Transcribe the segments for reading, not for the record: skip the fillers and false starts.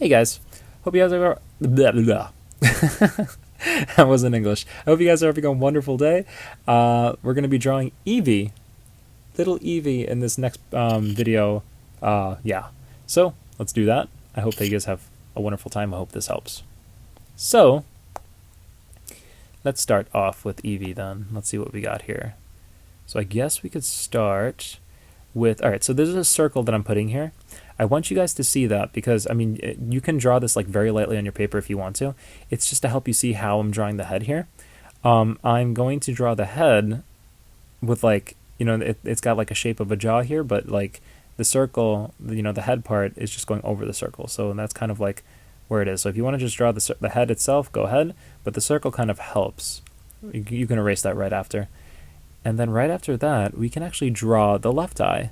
Hey guys, hope you guys are blah, blah, blah. That wasn't English. I hope you guys are having a wonderful day. We're going to be drawing Eevee, little Eevee, in this next video. Yeah, so let's do that. I hope that you guys have a wonderful time. I hope this helps. So let's start off with Eevee then. Let's see what we got here. So I guess we could start with, all right, so there's a circle that I'm putting here. I want you guys to see that because, I mean, you can draw this like very lightly on your paper if you want to. It's just to help you see how I'm drawing the head here. I'm going to draw the head with like, you know, it's got like a shape of a jaw here, but like the circle, you know, the head part is just going over the circle. So that's kind of like where it is. So if you want to just draw the head itself, go ahead, but the circle kind of helps. You can erase that right after. And then right after that, we can actually draw the left eye.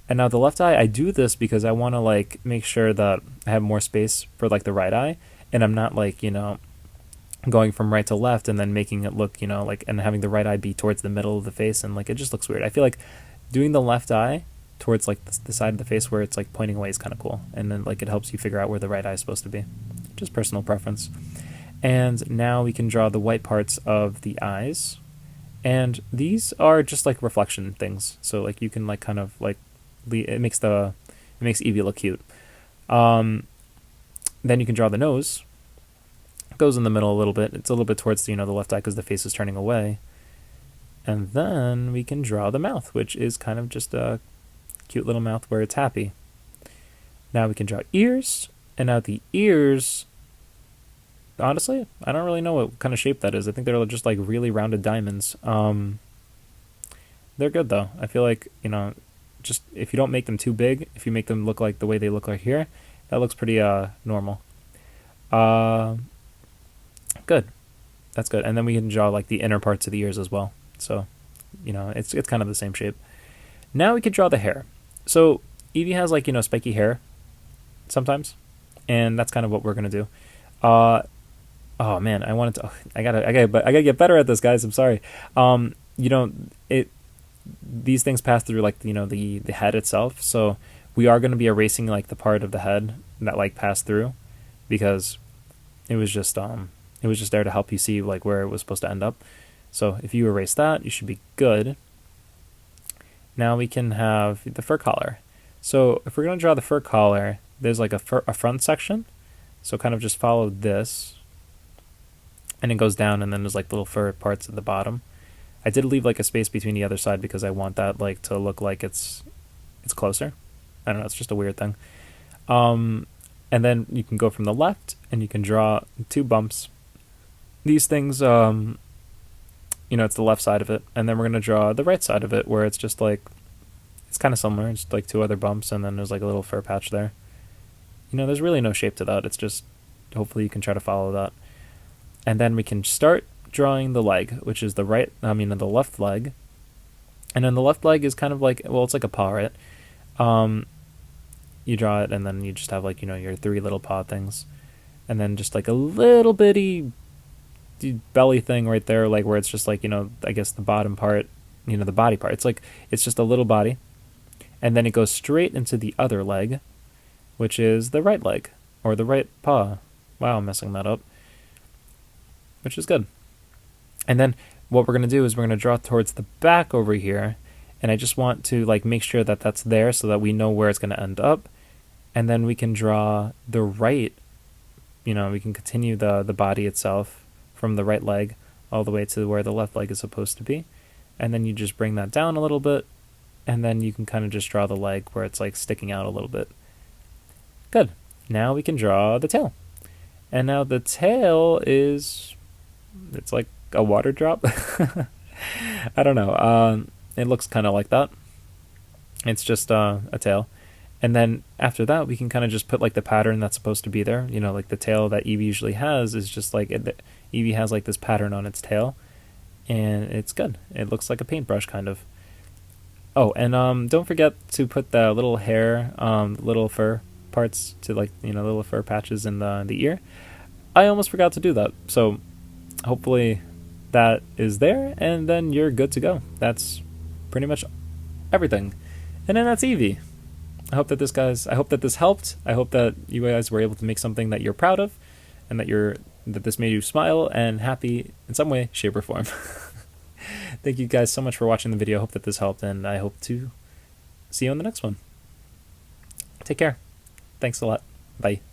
And now the left eye, I do this because I want to like make sure that I have more space for like the right eye, and I'm not like, you know, going from right to left and then making it look, you know, like, and having the right eye be towards the middle of the face, and like it just looks weird. I feel like doing the left eye towards like the side of the face where it's like pointing away is kind of cool, and then like it helps you figure out where the right eye is supposed to be. Just personal preference. And now we can draw the white parts of the eyes, and these are just like reflection things. So like you can like kind of like it makes Eevee look cute. Then you can draw the nose. It goes in the middle a little bit. It's a little bit towards the, you know, the left eye because the face is turning away. And then we can draw the mouth, which is kind of just a cute little mouth where it's happy. Now we can draw ears, and now the ears, honestly, I don't really know what kind of shape that is. I think they're just like really rounded diamonds. They're good though. I feel like, you know, just if you don't make them too big, if you make them look like the way they look like here, that looks pretty normal. Good. That's good. And then we can draw like the inner parts of the ears as well. So, you know, it's kind of the same shape. Now we could draw the hair. So Eevee has like, you know, spiky hair sometimes, and that's kind of what we're gonna do. Oh man, I gotta get better at this, guys. I'm sorry. You know, these things pass through like, you know, the head itself, so we are going to be erasing like the part of the head that like passed through, because it was just there to help you see like where it was supposed to end up. So if you erase that, you should be good. Now we can have the fur collar. So if we're going to draw the fur collar, there's like a front section, so kind of just follow this, and it goes down, and then there's like little fur parts at the bottom. I did leave like a space between the other side because I want that like to look like it's closer. I don't know, it's just a weird thing. And then you can go from the left and you can draw two bumps. These things, you know, it's the left side of it, and then we're gonna draw the right side of it where it's just like, it's kind of similar. It's like two other bumps, and then there's like a little fur patch there. You know, there's really no shape to that. It's just, hopefully you can try to follow that. And then we can start drawing the leg, which is the left leg. And then the left leg is kind of like, well, it's like a paw, right? You draw it, and then you just have like, you know, your three little paw things, and then just like a little bitty belly thing right there, like where it's just like, you know, I guess the bottom part, you know, the body part. It's like, it's just a little body, and then it goes straight into the other leg, which is the right leg, or the right paw. Wow, I'm messing that up, which is good. And then what we're going to do is we're going to draw towards the back over here, and I just want to like make sure that that's there so that we know where it's going to end up. And then we can draw the right, you know, we can continue the body itself from the right leg all the way to where the left leg is supposed to be. And then you just bring that down a little bit, and then you can kind of just draw the leg where it's like sticking out a little bit. Good. Now we can draw the tail. And now the tail is, it's like a water drop. I don't know. It looks kind of like that. It's just a tail. And then after that, we can kind of just put like the pattern that's supposed to be there. You know, like the tail that Eevee usually has is just like, Eevee has like this pattern on its tail, and it's good. It looks like a paintbrush kind of. Oh, and don't forget to put the little hair, little fur parts to like, you know, little fur patches in the ear. I almost forgot to do that. So hopefully that is there, and then you're good to go. That's pretty much everything. And then that's Eevee. I hope that this helped. I hope that you guys were able to make something that you're proud of, and that this made you smile and happy in some way, shape, or form. Thank you guys so much for watching the video. I hope that this helped, and I hope to see you on the next one. Take care. Thanks a lot. Bye.